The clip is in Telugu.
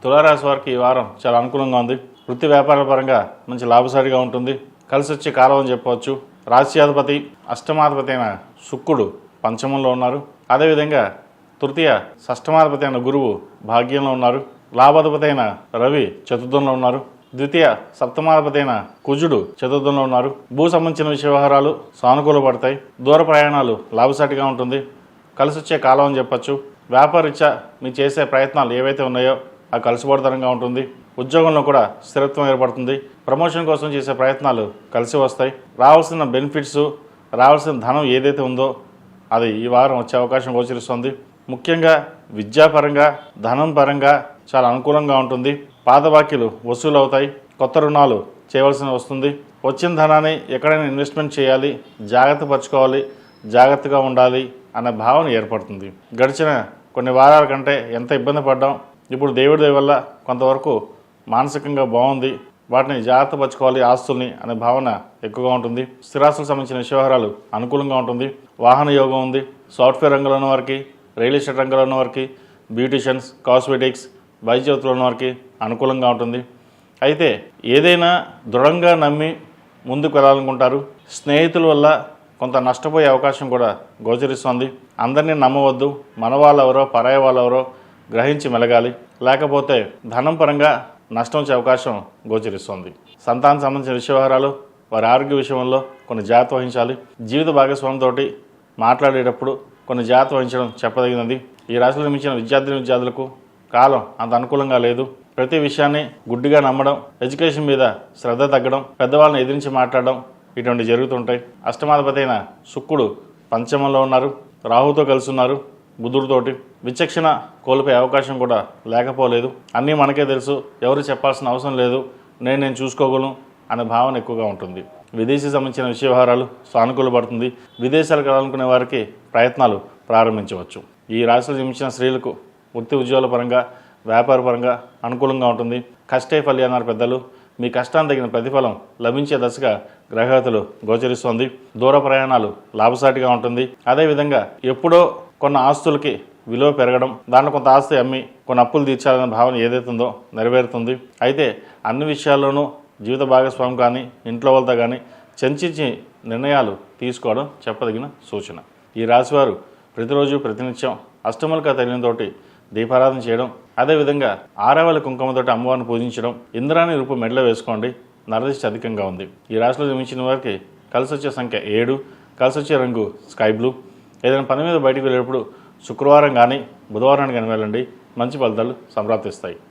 తులారాశి వారికి ఈ వారం చాలా అనుకూలంగా ఉంది. వృత్తి వ్యాపారాల పరంగా మంచి లాభసాటిగా ఉంటుంది. కలిసి వచ్చే కాలం అని చెప్పవచ్చు. రాశ్యాధిపతి అష్టమాధిపతి అయిన శుక్రుడు పంచమంలో ఉన్నారు. అదేవిధంగా తృతీయ షష్టమాధిపతి అయిన గురువు భాగ్యంలో ఉన్నారు. లాభాధిపతి అయిన రవి చతుర్థంలో ఉన్నారు. ద్వితీయ సప్తమాధిపతి అయిన కుజుడు చతుర్థంలో ఉన్నారు. భూ సంబంధించిన వ్యవహారాలు సానుకూల పడతాయి. దూర ప్రయాణాలు లాభసాటిగా ఉంటుంది. కలిసి వచ్చే కాలం అని చెప్పచ్చు. వ్యాపారరీత్యా మీరు చేసే ప్రయత్నాలు ఏవైతే ఉన్నాయో అవి కలిసిపోతరంగా ఉంటుంది. ఉద్యోగంలో కూడా స్థిరత్వం ఏర్పడుతుంది. ప్రమోషన్ కోసం చేసే ప్రయత్నాలు కలిసి వస్తాయి. రావాల్సిన బెనిఫిట్స్, రావాల్సిన ధనం ఏదైతే ఉందో అది ఈ వారం వచ్చే అవకాశం గోచరిస్తుంది. ముఖ్యంగా విద్యాపరంగా, ధనం పరంగా చాలా అనుకూలంగా ఉంటుంది. పాత బాకీలు వసూలు అవుతాయి. కొత్త రుణాలు చేయవలసి వస్తుంది. వచ్చిన ధనాన్ని ఎక్కడైనా ఇన్వెస్ట్మెంట్ చేయాలి, జాగ్రత్త పరచుకోవాలి, జాగ్రత్తగా ఉండాలి అనే భావన ఏర్పడుతుంది. గడిచిన కొన్ని వారాల కంటే ఎంత ఇబ్బంది పడ్డాం, ఇప్పుడు దేవుడి దయ వల్ల కొంతవరకు మానసికంగా బాగుంది. వాటిని జాగ్రత్త పరచుకోవాలి, ఆస్తుల్ని అనే భావన ఎక్కువగా ఉంటుంది. స్థిరాస్తులకు సంబంధించిన వ్యవహారాలు అనుకూలంగా ఉంటుంది. వాహన యోగం ఉంది. సాఫ్ట్వేర్ రంగంలో ఉన్న వారికి, రియల్ ఎస్టేట్ రంగంలో ఉన్న వారికి, బ్యూటిషియన్స్, కాస్మెటిక్స్, వైద్య వృత్తిలో ఉన్న వారికి అనుకూలంగా ఉంటుంది. అయితే ఏదైనా దృఢంగా నమ్మి ముందుకు వెళ్ళాలనుకుంటారు. స్నేహితుల వల్ల కొంత నష్టపోయే అవకాశం కూడా గోచరిస్తుంది. అందరినీ నమ్మవద్దు. మన వాళ్ళెవరో పరాయి వాళ్ళెవరో గ్రహించి మెలగాలి. లేకపోతే ధనం పరంగా నష్టం వచ్చే అవకాశం గోచరిస్తుంది. సంతానం సంబంధించిన వ్యవహారాలు, వారి ఆరోగ్య విషయంలో కొన్ని జాగ్రత్త వహించాలి. జీవిత భాగస్వామితో మాట్లాడేటప్పుడు కొన్ని జాగ్రత్త వహించడం చెప్పదగినది. ఈ రాశిలో నిర్మించిన విద్యార్థులకు కాలం అంత అనుకూలంగా లేదు. ప్రతి విషయాన్ని గుడ్డిగా నమ్మడం, ఎడ్యుకేషన్ మీద శ్రద్ధ తగ్గడం, పెద్దవాళ్ళని ఎదిరించి మాట్లాడడం ఇటువంటి జరుగుతుంటాయి. అష్టమాధిపతి అయిన శుక్రుడు పంచమంలో ఉన్నారు. రాహుతో కలిసి ఉన్నారు. బుధుడితోటి విచక్షణ కోల్పోయే అవకాశం కూడా లేకపోలేదు. అన్నీ మనకే తెలుసు, ఎవరు చెప్పాల్సిన అవసరం లేదు, నేను చూసుకోగలను అనే భావన ఎక్కువగా ఉంటుంది. విదేశీ సంబంధించిన వ్యవహారాలు సానుకూల పడుతుంది. విదేశాలకు వెళ్ళాలనుకునే వారికి ప్రయత్నాలు ప్రారంభించవచ్చు. ఈ రాశిలో జన్మించిన స్త్రీలకు వృత్తి ఉద్యోగాల పరంగా, వ్యాపార పరంగా అనుకూలంగా ఉంటుంది. కష్టే ఫలి అన్నారు పెద్దలు. మీ కష్టానికి తగిన ప్రతిఫలం లభించే దశగా గ్రహగతులు గోచరిస్తుంది. దూర ప్రయాణాలు లాభసాటిగా ఉంటుంది. అదేవిధంగా ఎప్పుడో కొన్న ఆస్తులకి విలువ పెరగడం, దాంట్లో కొంత ఆస్తి అమ్మి కొన్ని అప్పులు తీర్చాలనే భావన ఏదైతే ఉందో నెరవేరుతుంది. అయితే అన్ని విషయాల్లోనూ జీవిత భాగస్వామి కానీ, ఇంట్లో వాళ్ళతో కానీ చర్చించి నిర్ణయాలు తీసుకోవడం చెప్పదగిన సూచన. ఈ రాశివారు ప్రతిరోజు ప్రతినిత్యం అష్టములక తైలంతోటి దీపారాధన చేయడం, అదేవిధంగా ఆరవల కుంకుమతోటి అమ్మవారిని పూజించడం, ఇంద్రాణి రూపు మెడలో వేసుకోండి. నరదిష్టి అధికంగా ఉంది. ఈ రాశిలో జన్మించిన వారికి కలిసి వచ్చే సంఖ్య 7, కలిసి వచ్చే రంగు స్కై బ్లూ. ఏదైనా పని మీద బయటికి వెళ్ళేటప్పుడు శుక్రవారం కానీ బుధవారాన్ని కానీ వెళ్ళండి. మంచి ఫలితాలు సంప్రాప్తిస్తాయి.